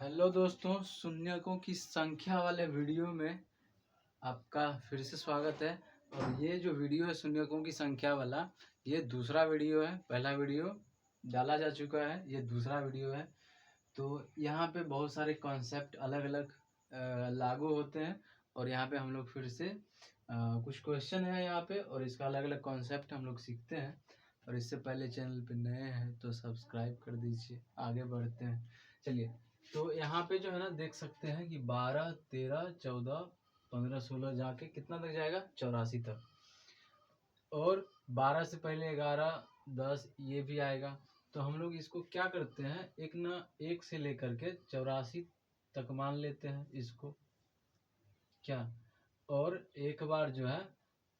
Hello दोस्तों, शून्यकों की संख्या वाले वीडियो में आपका फिर से स्वागत है। और ये जो वीडियो है शून्यकों की संख्या वाला, ये दूसरा वीडियो है। पहला वीडियो डाला जा चुका है, ये दूसरा वीडियो है। तो यहाँ पे बहुत सारे कॉन्सेप्ट अलग अलग लागू होते हैं और यहाँ पे हम लोग फिर से कुछ क्वेश्चन है यहाँ पे और इसका अलग अलग कॉन्सेप्ट हम लोग सीखते हैं। और इससे पहले चैनल पे नए हैं तो सब्सक्राइब कर दीजिए। आगे बढ़ते हैं, चलिए। तो यहाँ पे जो है ना, देख सकते हैं कि 12, 13, 14, 15, 16 जाके कितना तक जाएगा, 84 तक। और 12 से पहले 11, 10 ये भी आएगा। तो हम लोग इसको क्या करते हैं, एक से लेकर के 84 तक मान लेते हैं इसको, क्या। और एक बार जो है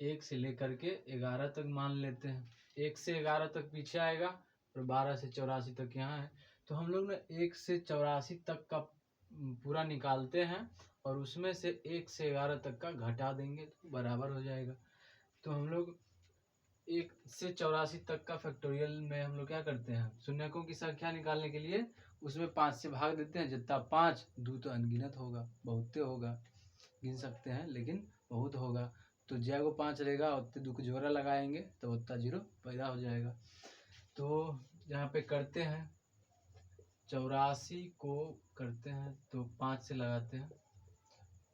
1 से लेकर के 11 तक मान लेते हैं। 1 से 11 तक पीछे आएगा और 12 से 84 तक यहाँ है। तो हम लोग ना 1 से 84 तक का पूरा निकालते हैं और उसमें से 1 से 11 तक का घटा देंगे तो बराबर हो जाएगा। तो हम लोग 1 से 84 तक का फैक्टोरियल में हम लोग क्या करते हैं, शून्यकों की संख्या निकालने के लिए उसमें 5 से भाग देते हैं। जितना 5 दो तो अनगिनत होगा, बहुते होगा, गिन सकते हैं लेकिन बहुत होगा। तो जय को 5 रहेगा, उतने दो को जोड़ा लगाएंगे तो उतना 0 पैदा हो जाएगा। तो यहाँ पे करते हैं 84 को करते हैं तो 5 से लगाते हैं।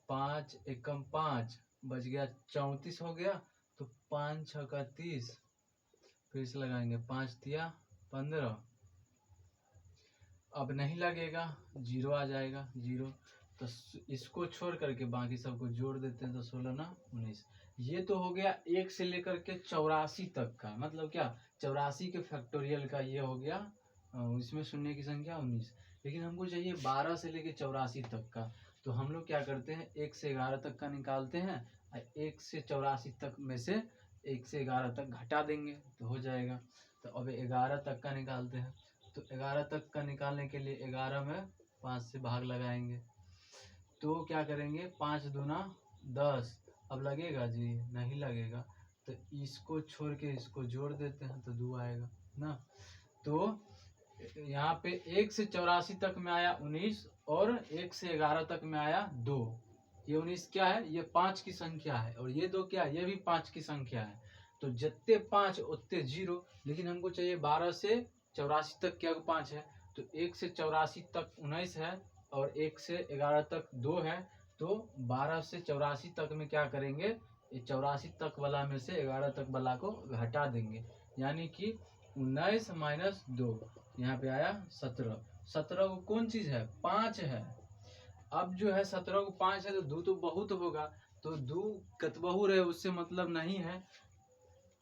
5 एकम 5 बच गया, 34 हो गया। तो 5 छक्का 30, फिर से लगाएंगे 5 तिया 15। अब नहीं लगेगा, 0 आ जाएगा, 0। तो इसको छोड़ करके बाकी सबको जोड़ देते हैं तो 16 ना 19। ये तो हो गया 1 से लेकर के 84 तक का, मतलब क्या 84 के फैक्टोरियल का ये हो गया। इसमें शून्य की संख्या 19। लेकिन हमको चाहिए 12 से लेकर 84 तक का। तो हम लोग क्या करते हैं, 1 से 11 तक का निकालते हैं और 1 से 84 तक में से 1 से 11 तक घटा देंगे तो हो जाएगा। तो अब 11 तक का निकालते हैं। तो 11 तक का निकालने के लिए 11 में 5 से भाग लगाएंगे। तो क्या करेंगे, 5 दूना 10। अब लगेगा जी, नहीं लगेगा। तो इसको छोड़ के इसको जोड़ देते हैं तो 2 आएगा ना। तो यहाँ पे 1 से 84 तक में आया 19 और 1 से 11 तक में आया 2। ये 19 क्या है, ये 5 की संख्या है। और ये 2 क्या है, ये भी 5 की संख्या है। तो जितने 5 उतने 0। लेकिन हमको चाहिए 12 से 84 तक क्या 5 है। तो 1 से 84 तक 19 है और 1 से 11 तक 2 है। तो 12 से 84 तक में क्या करेंगे, 84 तक वाला में से 11 तक वाला को घटा देंगे। यानी कि 19 माइनस 2, यहाँ पे आया 17। 17 को कौन चीज है, 5 है। अब जो है 17 को 5 है तो 2 तो बहुत होगा। तो 2 कतबहू रहे उससे मतलब नहीं है,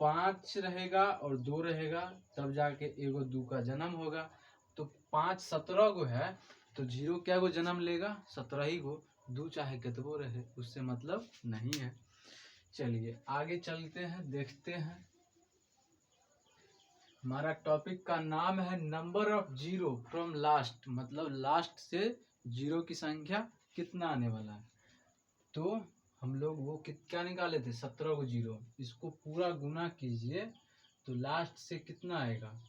5 रहेगा और 2 रहेगा तब जाके एगो 2 का जन्म होगा। तो 5 17 गो है तो 0 क्या गो जन्म लेगा, 17 ही गो। 2 चाहे कितबो रहे उससे मतलब नहीं है। चलिए आगे चलते हैं, देखते हैं। हमारा टॉपिक का नाम है नंबर ऑफ 0 फ्रॉम लास्ट, मतलब लास्ट से 0 की संख्या कितना आने वाला है। तो हम लोग वो क्या निकाले थे, 17 को 0। इसको पूरा गुना कीजिए तो लास्ट से कितना आएगा,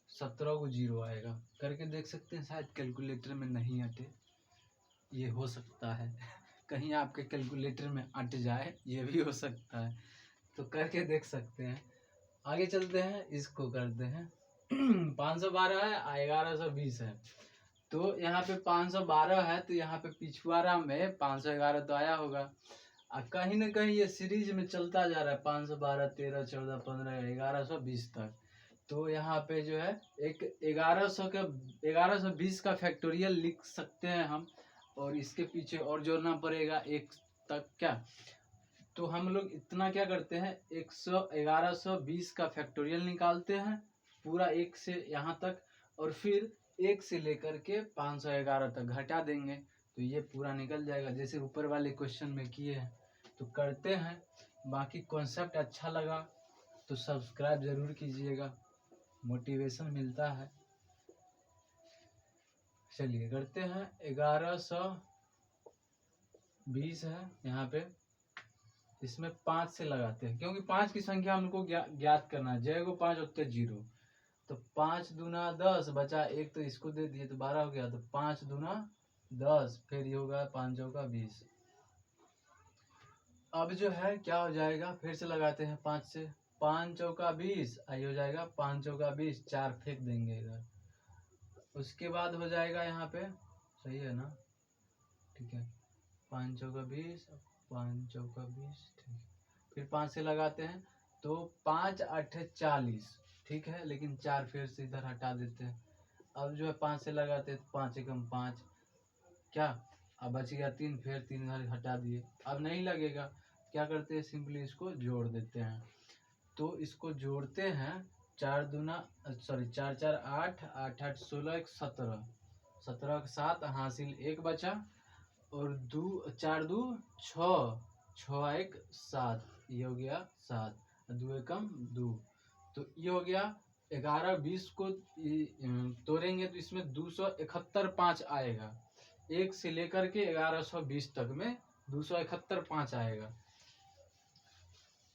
17 को 0 आएगा। करके देख सकते हैं, शायद कैलकुलेटर में नहीं अटे, ये हो सकता है कहीं आपके कैलकुलेटर में अट जाए, ये भी हो सकता है। तो करके देख सकते हैं। आगे चलते हैं, इसको करते हैं 512 है, 1120 है। तो यहाँ पे 512 है तो यहाँ पे पिछवाड़ा में 511 तो आया होगा। कहीं ना कहीं ये सीरीज में चलता जा रहा है, 512, 13, 14, 15, 1120 तक। तो यहाँ पे जो है एक 1120 का फैक्टोरियल लिख सकते हैं हम। और इसके पीछे और जोड़ना पड़ेगा 1 तक, क्या। तो हम लोग इतना क्या करते हैं, 1120 का फैक्टोरियल निकालते हैं पूरा 1 से यहाँ तक। और फिर 1 से लेकर के 511 तक घटा देंगे तो ये पूरा निकल जाएगा, जैसे ऊपर वाले क्वेश्चन में किए हैं। तो करते हैं। बाकी कॉन्सेप्ट अच्छा लगा तो सब्सक्राइब जरूर कीजिएगा, मोटिवेशन मिलता है। चलिए करते हैं। 1120 है यहाँ पे, इसमें 5 से लगाते हैं क्योंकि 5 की संख्या हमको ज्ञात करना है। जय को 5 उत्तर 0। तो 5 दूना 10 बचा एक, तो इसको दे दिए तो 12 हो गया। तो 5 दूना 10, फिर ये होगा 5 चौका 20। अब जो है क्या हो जाएगा, फिर से लगाते हैं 5 से। 5 चौका 20, आई हो जाएगा 5 चौका 20, 4 फेंक देंगे इधर। उसके बाद हो जाएगा यहाँ पे, सही है ना, ठीक है, 5 चौका 20, 5 चौका 20, ठीक है। फिर 5 से लगाते हैं तो 5 8 40, ठीक है, लेकिन 4 फिर से इधर हटा देते हैं। अब जो है 5 से लगाते हैं, 5 एकम 5, क्या, अब बच गया 3, फिर 3 इधर हटा दिए। अब नहीं लगेगा, क्या करते हैं, सिंपली इसको जोड़ देते हैं। तो इसको जोड़ते हैं, 4 दूना सॉरी 4 4 8, 8 8 16 17, 17 7 हासिल 1 बचा, और 2 4 2 6, 6 1 7, ये हो गया 7, 2 एकम 2, तो ये हो गया 11 20 को तोड़ेंगे तो इसमें 271 5 आएगा। 1 से लेकर के 1120 तक में 271 5 आएगा।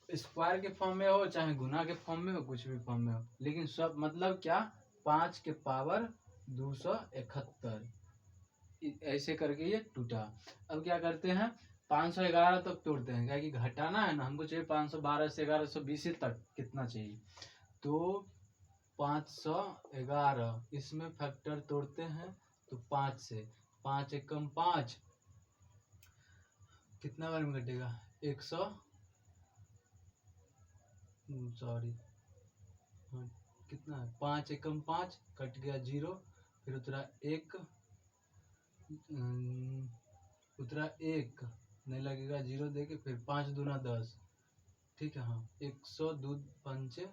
स्क्वायर के फॉर्म में हो चाहे गुना के फॉर्म में हो, कुछ भी फॉर्म में हो, लेकिन सब मतलब क्या, 5 के पावर 271, ऐसे करके ये टूटा। अब क्या करते हैं, 511 तक तोड़ते हैं, क्या कि घटाना है ना, हमको चाहिए 512 से 1120 तक कितना चाहिए। तो 511, इसमें फैक्टर तोड़ते हैं तो 5 से, 5 एकम 5, कितना बार में घटेगा, 100 सॉरी हाँ, कितना है, 5 एकम 5 कट गया 0, फिर उतरा 1, उतरा 1 नहीं लगेगा 0 देके, फिर 5 दूना 10, ठीक है, हाँ 100 2 पंचे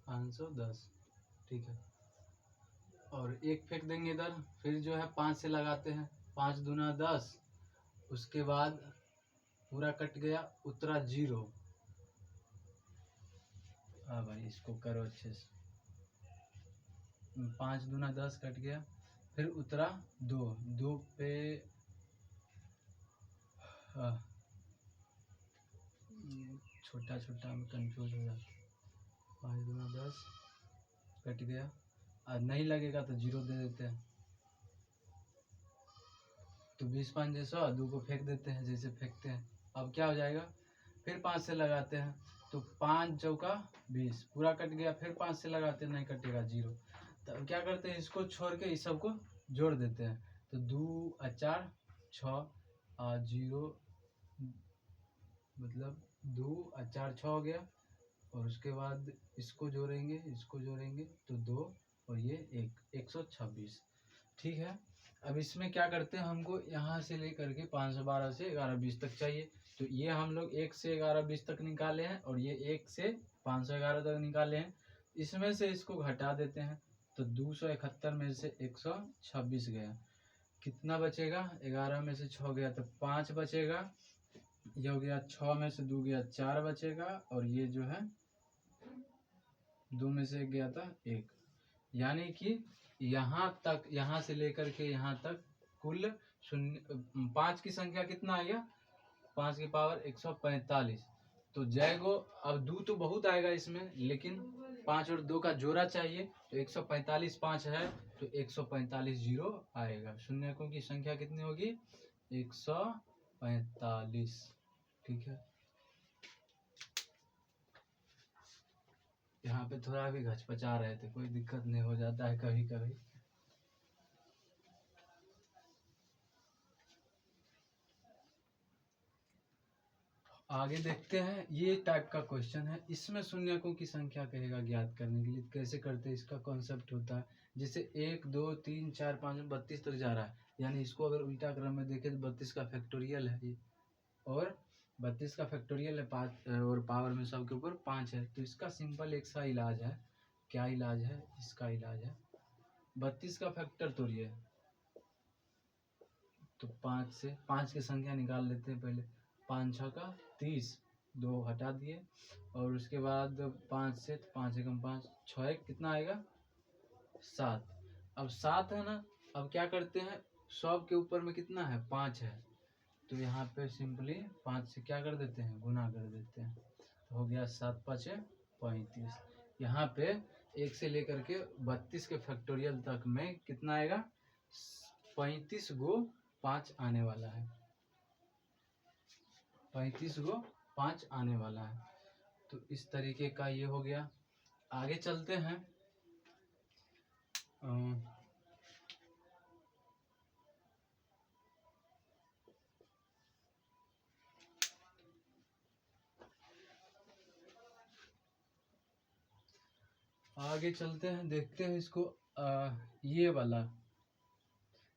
510, ठीक है, और 1 फेंक देंगे इधर। फिर जो है 5 से लगाते हैं, 5 दूना 10, उसके बाद पूरा कट गया, उतरा 0। हाँ भाई इसको करो अच्छे से, 5 दूना 10 कट गया, फिर उतरा 2, 2 पे छोटा छोटा में कंफ्यूज हो जाता, 5 दूना 10 कट गया, और नहीं लगेगा तो 0 दे देते हैं। तो 20 5 100, 2 को फेंक देते हैं जैसे फेंकते हैं। अब क्या हो जाएगा, फिर 5 से लगाते हैं तो 5 चौका 20, पूरा कट गया, फिर 5 से लगाते हैं, नहीं कटेगा 0। तो क्या करते हैं, इसको छोड़ के इस सबको जोड़ देते हैं। तो 2 4 6 0, मतलब 2 4 6 हो गया, और उसके बाद इसको जोड़ेंगे, इसको जोड़ेंगे तो 2, और ये 126, ठीक है। अब इसमें क्या करते हैं, हमको यहाँ से लेकर के 512 से 1120 तक चाहिए। तो ये हम लोग 1 से 1120 तक निकाले हैं, और ये 1 से 511 तक निकाले हैं। इसमें से इसको घटा देते हैं, तो 271 में से 126 गया, कितना बचेगा, 11 में से 6 गया तो 5 बचेगा, ये हो गया 6 में से 2 गया 4 बचेगा, और ये जो है 2 में से 1 गया था 1, यानी कि यहाँ तक, यहाँ से लेकर के यहाँ तक कुल 5 की संख्या कितना आएगा, 5 की पावर 145। तो जयगो, अब 2 तो बहुत आएगा इसमें, लेकिन 5 और 2 का जोड़ा चाहिए, तो 145 5 है, तो 145 0 आएगा। शून्यकों की संख्या कितनी होगी, 145, ठीक है। यहाँ पे थोड़ा भी घचपचा रहे थे, कोई दिक्कत नहीं, हो जाता है कभी कभी। आगे देखते हैं, ये टाइप का क्वेश्चन है, इसमें शून्यकों की संख्या कहेगा ज्ञात करने के लिए, कैसे करते हैं, इसका कॉन्सेप्ट होता है, जैसे 1 2 3 4 5 32 तक जा रहा है, यानी इसको अगर उल्टा क्रम में देखें तो 32 का फैक्टोरियल है ये, और 32 का फैक्टोरियल है 5, और पावर में सबके ऊपर 5 है। तो इसका सिंपल एक सा इलाज है, क्या इलाज है, इसका इलाज है, 32 का फैक्टर तोड़िए, तो 5 से 5 की संख्या निकाल लेते हैं पहले, 5 6 का 30, 2 हटा दिए, और उसके बाद 5 से 5 एकम 5, 6 1 कितना आएगा 7। अब 7 है ना, अब क्या करते हैं, 100 के ऊपर में कितना है 5 है, तो यहाँ पे सिंपली 5 से क्या कर देते हैं, गुना कर देते हैं, तो हो गया 7 5 35। यहाँ पे 1 से लेकर के 32 के फैक्टोरियल तक में कितना आएगा, 35 गो 5 आने वाला है, 35 गो 5 आने वाला है। तो इस तरीके का ये हो गया। आगे चलते हैं। आगे चलते हैं, देखते हैं इसको। ये वाला,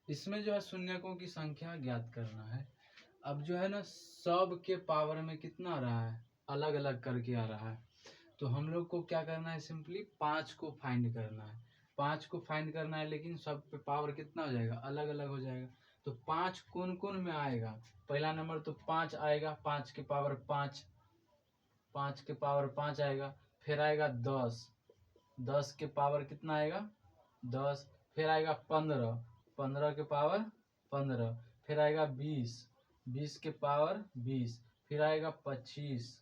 इसमें जो है शून्यकों की संख्या ज्ञात करना है। अब जो है ना, सब के पावर में कितना आ रहा है, अलग अलग करके आ रहा है। तो हम लोग को क्या करना है, सिंपली 5 को फाइंड करना है। 5 को फाइंड करना है, लेकिन सब पे पावर कितना हो जाएगा, अलग अलग हो जाएगा। तो 5 कौन कौन में आएगा, पहला नंबर तो 5 आएगा, 5 के पावर 5, 5 के पावर 5 आएगा। फिर आएगा 10, 10 के पावर कितना आएगा, 10। फिर आएगा 15, 15 के पावर 15। फिर आएगा 20, 20 के पावर 20। फिर आएगा 25,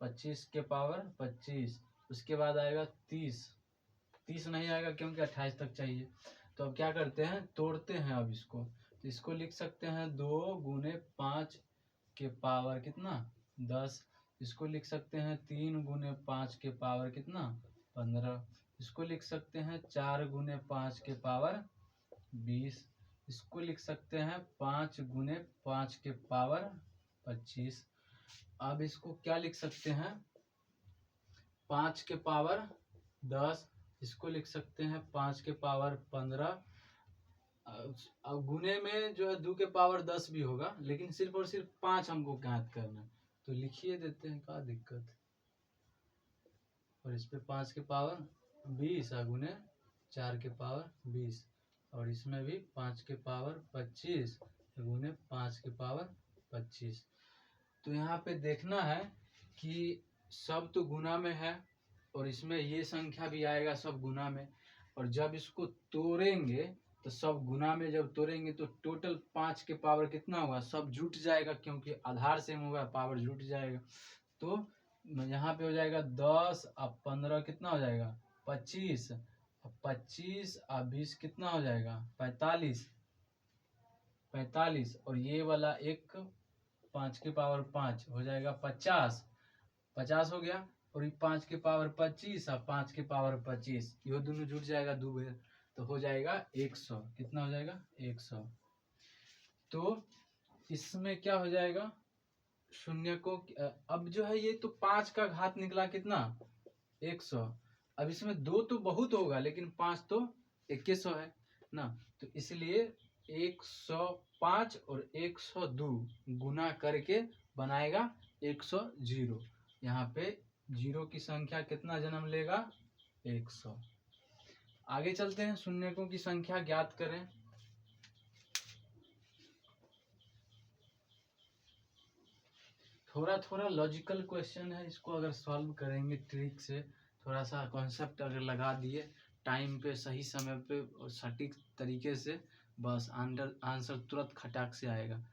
25 के पावर 25। उसके बाद आएगा 30, 30 नहीं आएगा क्योंकि 28 तक चाहिए। तो अब क्या करते हैं, तोड़ते हैं अब इसको। तो इसको लिख सकते हैं 2 गुने 5 के पावर कितना, 10। इसको लिख सकते हैं 3 गुने 5 के पावर कितना, 15। इसको लिख सकते हैं 4 गुने 5 के पावर 20। इसको लिख सकते हैं 5 गुने 5 के पावर 25। अब इसको क्या लिख सकते हैं, 5 के पावर 10। इसको लिख सकते हैं 5 के पावर 15। अब गुने में जो है 2 के पावर 10 भी होगा, लेकिन सिर्फ और सिर्फ 5 हमको ज्ञात करना है। तो लिखिए देते हैं, क्या दिक्कत। और इस पे 5 के पावर 20 गुने 4 के पावर 20। और इसमें भी 5 के पावर 25 गुने 5 के पावर 25। तो यहाँ पे देखना है कि सब तो गुना में है, और इसमें ये संख्या भी आएगा सब गुना में। और जब इसको तोड़ेंगे तो सब गुना में जब तोड़ेंगे तो टोटल 5 के पावर कितना होगा, सब जुट जाएगा, क्योंकि आधार सेम होगा, पावर जुट जाएगा। तो यहाँ पे हो जाएगा 10 अब 15 कितना हो जाएगा, 25। अब 25 अब 20 कितना हो जाएगा, 45, 45। और ये वाला एक 5 के पावर 5 हो जाएगा 50, 50 हो गया। और ये 5 के पावर 25 और 5 के पावर 25, ये दोनों जुट जाएगा 2 बार, तो हो जाएगा 100। कितना हो जाएगा, 100। तो इसमें क्या हो जाएगा, शून्य को अब जो है, ये तो 5 का घात निकला कितना, 100। अब इसमें 2 तो बहुत होगा, लेकिन 5 तो 2100 है ना। तो इसलिए 105 और 102 गुना करके बनाएगा 100। यहाँ पे 0 की संख्या कितना जन्म लेगा, 100। आगे चलते हैं, शून्यकों की संख्या ज्ञात करें। थोड़ा थोड़ा लॉजिकल क्वेश्चन है, इसको अगर सॉल्व करेंगे ट्रिक से, थोड़ा सा कॉन्सेप्ट अगर लगा दिए टाइम पे, सही समय पे और सटीक तरीके से, बस आंसर तुरंत खटाक से आएगा।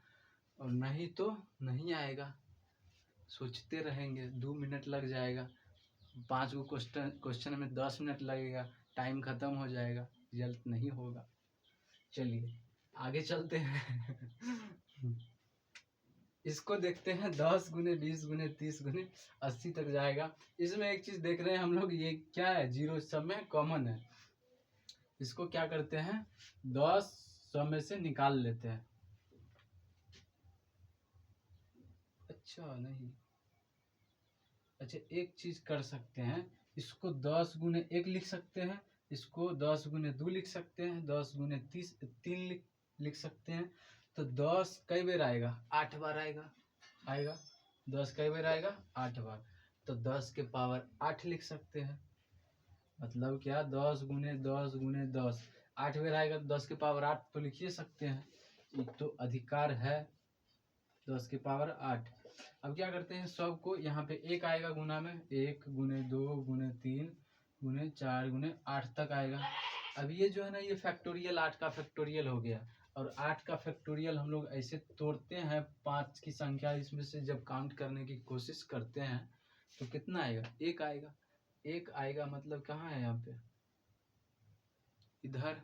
और नहीं तो नहीं आएगा, सोचते रहेंगे 2 मिनट लग जाएगा, 5 गो क्वेश्चन में 10 मिनट लगेगा, टाइम खत्म हो जाएगा, रिजल्ट नहीं होगा। चलिए आगे चलते हैं। इसको देखते हैं, 10 गुने 20 गुने 30 गुने 80 तक जाएगा। इसमें एक चीज देख रहे हैं हम लोग, ये क्या है, 0 सब में कॉमन है। इसको क्या करते हैं, 10 सब में से निकाल लेते हैं। अच्छा नहीं, अच्छा एक चीज कर सकते हैं, इसको 10 गुने 1 लिख सकते हैं, इसको 10 गुने 2 लिख सकते हैं, 10 गुने 3 लिख सकते हैं। तो 10 कई बार आएगा, 8 बार आएगा, 10 कई बार आएगा, 8 बार। तो 10 के पावर 8 लिख सकते हैं। मतलब क्या, 10 गुने 10 गुने 10, 8 बार आएगा, तो 10 के पावर 8 तो लिख ही सकते हैं। ये तो अधिकार है, 10 के पावर 8। अब क्या करते हैं, सब को यहाँ पे 1 आएगा गुना में, 1 गुने 2 गुने 3 गुने 4 गुने 8 तक आएगा। अब ये जो है ना, ये फैक्टोरियल 8 का फैक्टोरियल हो गया। और 8 का फैक्टोरियल हम लोग ऐसे तोड़ते हैं, 5 की संख्या इसमें से जब काउंट करने की कोशिश करते हैं तो कितना आएगा, 1 आएगा। एक आएगा, मतलब कहाँ है यहाँ पे, इधर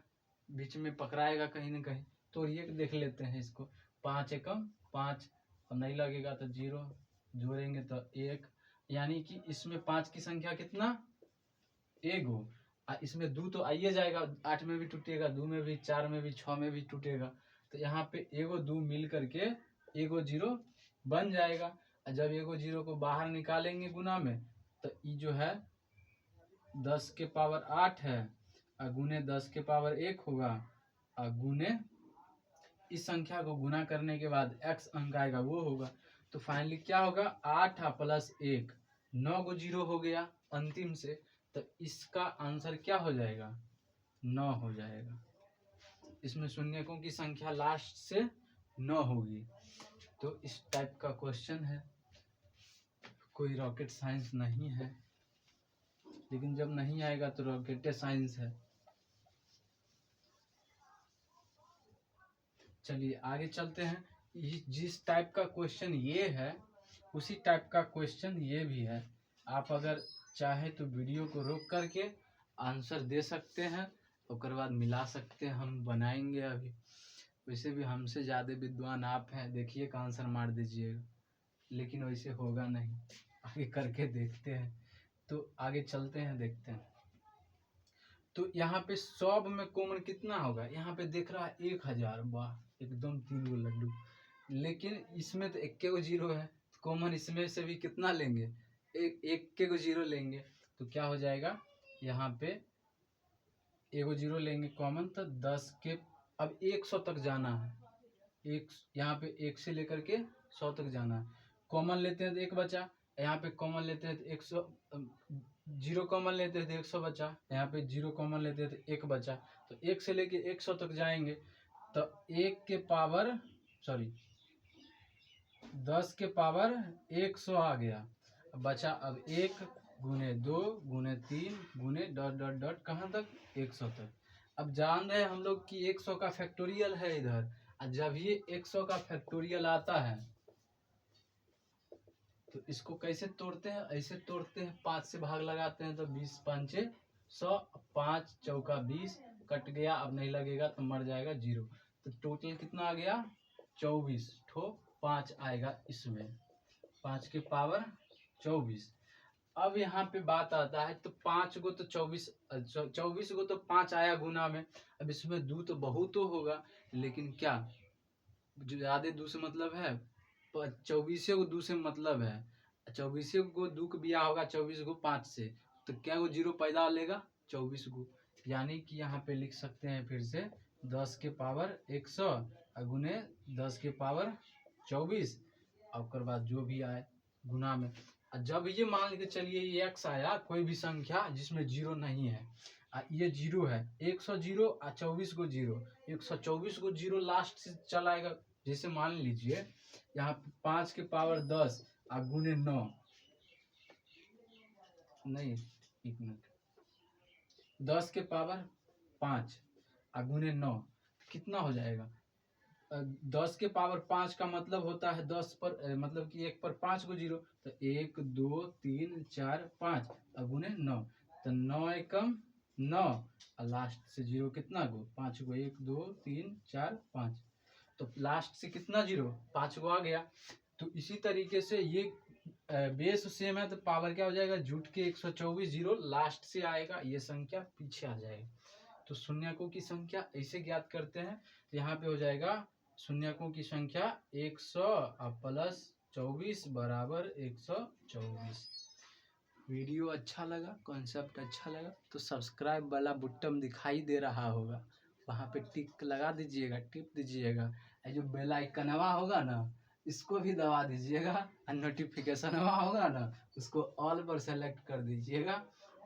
बीच में पकड़ाएगा कहीं ना कहीं, तो ये देख लेते हैं इसको। 5 एकम 5, और नहीं लगेगा तो 0, जोड़ेंगे तो 1, यानी कि इसमें 5 की संख्या कितना, एगो। इसमें 2 तो आइए जाएगा, 8 में भी टूटेगा, 2 में भी, 4 में भी, 6 में भी टूटेगा, तो यहाँ पे एगो 2 मिल करके एगो 0 बन जाएगा। और जब एगो 0 को बाहर निकालेंगे गुना में, तो ये जो है 10 के पावर 8 है, और गुने 10 के पावर 1 होगा, और गुने इस संख्या को गुना करने के बाद x अंक आएगा वो होगा। तो फाइनली क्या होगा, 8 प्लस 1, 9 को 0 हो गया अंतिम से, तो इसका आंसर क्या हो जाएगा, 9 हो जाएगा। इसमें शून्यकों की संख्या लास्ट से 9 होगी। तो इस टाइप का क्वेश्चन है, कोई रॉकेट साइंस नहीं है, लेकिन जब नहीं आएगा तो रॉकेट साइंस है। चलिए आगे चलते हैं। जिस टाइप का क्वेश्चन ये है, उसी टाइप का क्वेश्चन ये भी है। आप अगर चाहे तो वीडियो को रोक करके आंसर दे सकते हैं, उसके बाद मिला सकते हैं, हम बनाएंगे अभी। वैसे भी हमसे ज़्यादा विद्वान आप हैं, देखिए का आंसर मार दीजिएगा, लेकिन वैसे होगा नहीं, आगे करके देखते हैं। तो आगे चलते हैं, देखते हैं। तो यहाँ पे 100 में कॉमन कितना होगा, यहाँ पे देख रहा है 1000, वाह एकदम 3 गो लड्डू, लेकिन इसमें तो 1 को 0 है, कॉमन इसमें से भी कितना लेंगे, एक को 0 लेंगे, तो क्या हो जाएगा, यहाँ पे 1 को 0 लेंगे कॉमन, तो 10 के, अब 100 तक जाना है, एक यहाँ पे 1 से लेकर के 100 तक जाना है। कॉमन लेते हैं तो 1 बचा, यहाँ पे कॉमन लेते हैं तो 100, 0 कॉमन लेते हैं तो 100 बचा, यहाँ पे 0 कॉमन लेते हैं तो 1 बचा, तो 1 से लेके 100 तक जाएंगे, तो 1 के पावर 10 के पावर 100 आ गया, बचा अब 1 गुने 2 गुने 3 गुने डॉट डॉट डॉट कहाँ तक, 100 तक। अब जान रहे हैं हम लोग कि 100 का फैक्टोरियल है इधर, और जब ये 100 का फैक्टोरियल आता है तो इसको कैसे तोड़ते हैं, ऐसे तोड़ते हैं, 5 से भाग लगाते हैं, तो 20 पंचे 100, 5 चौका 20, कट गया, अब नहीं लगेगा तो मर जाएगा 0। तो टोटल कितना आ गया, 24 ठो 5 आएगा इसमें, 5 के पावर 24। अब यहाँ पे बात आता है, तो 5 को तो 24 को तो 5 आया गुना में, अब इसमें 2 तो बहुत तो होगा, लेकिन क्या ज्यादा 2 से मतलब है, 24 को 2 से मतलब है, 24 को 2 का बिया होगा 24 को 5 से, तो क्या वो 0 पैदा लेगा, 24 को, यानी कि यहाँ पे लिख सकते हैं फिर से 10 के पावर 100 गुने 10 के पावर 24, और उसके बाद जो भी आए गुना में। जब ये मान के चलिए ये x आया, कोई भी संख्या जिसमें 0 नहीं है, ये 0 है, 100 0 और 24 को 0, 124 को 0 लास्ट से चलाएगा। जैसे मान लीजिए यहाँ 5 के पावर 10 और गुने 9, नहीं 1 मिनट, 10 के पावर 5 और गुने 9 कितना हो जाएगा, 10 के पावर 5 का मतलब होता है 10 पर, मतलब कि 1 पर 5 को 0, तो 1 2 3 4 5 और गुने 9, तो 9 एकम 9 और लास्ट से 0 कितना गो, 5 को, 1 2 3 4 5, तो लास्ट से कितना 0, 5 को आ गया। तो इसी तरीके से ये बेस सेम है, तो पावर क्या हो जाएगा, जुट के 124 0 लास्ट से आएगा, ये संख्या पीछे आ जाएगी। तो शून्यकों की संख्या ऐसे ज्ञात करते हैं, यहाँ पे हो जाएगा शून्यकों की संख्या 100 प्लस 24 बराबर 124। वीडियो अच्छा लगा, कॉन्सेप्ट अच्छा लगा तो सब्सक्राइब वाला बटन दिखाई दे रहा होगा, वहाँ पे टिक लगा दीजिएगा, टिप दीजिएगा, जो बेल आइकनवा होगा ना इसको भी दबा दीजिएगा, और नोटिफिकेशन होगा ना उसको ऑल पर सेलेक्ट कर दीजिएगा,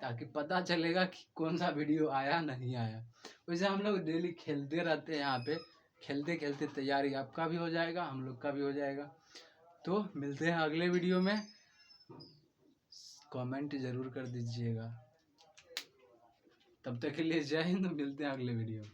ताकि पता चलेगा कि कौन सा वीडियो आया नहीं आया। वैसे हम लोग डेली खेलते रहते हैं यहाँ पे, खेलते खेलते तैयारी आपका भी हो जाएगा, हम लोग का भी हो जाएगा। तो मिलते हैं अगले वीडियो में, कमेंट जरूर कर दीजिएगा। तब तक के लिए जय हिंद, मिलते हैं अगले वीडियो में।